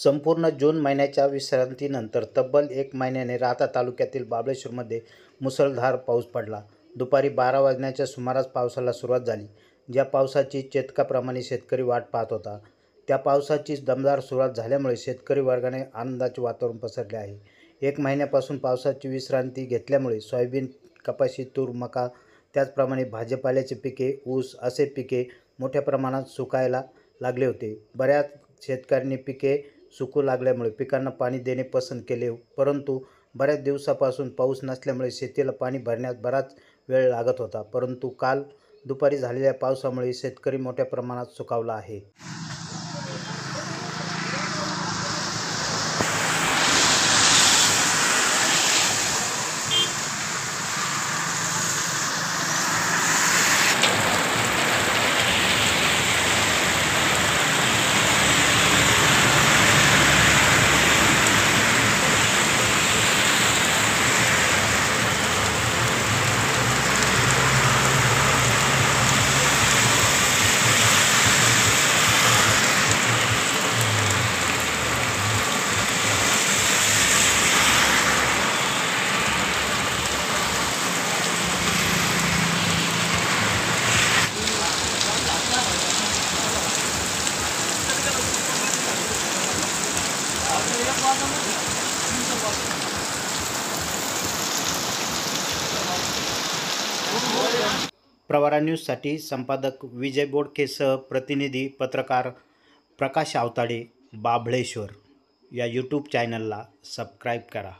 संपूर्ण जून महिन्याच्या विश्रांतीनंतर तब्बल 1 महिन्याने राहाता तालुक्यातील महाबळेश्वरमध्ये मुसळधार पाऊस पडला. दुपारी 12 वाजण्याच्या सुमारास पावसाला सुरुवात झाली. ज्या पावसाची चेतकाप्रमाणे शेतकरी वाट पाहत होता, त्या पावसाची दमदार सुरुवात झाल्यामुळे शेतकरी वर्गाने आनंदाचे वातावरण पसरले आहे. 1 महिन्यापासून पावसाची विश्रांती घेतल्यामुळे सोयाबीन, कपाशी, तूर, मका, त्याचप्रमाणे भाजीपाल्याची पिके, ऊस असे पिके मोठ्या प्रमाणात सुकायला लागले होते. बऱ्याच शेतकऱ्यांनी पिके सुकू लागल्यामुळे पिकांना पाणी देणे पसंत केले, परंतु बऱ्याच दिवसापासून पाऊस नसल्यामुळे शेतीला पाणी भरण्यास बराच वेळ लागत होता. परंतु काल दुपारी झालेल्या पावसामुळे शेतकरी मोठ्या प्रमाणात सुखावला आहे. प्रवरा न्यूजसाठी संपादक विजय बोडकेसह प्रतिनिधी पत्रकार प्रकाश आवताडे, महाबळेश्वर. या यूट्यूब चॅनलला सबस्क्राईब करा.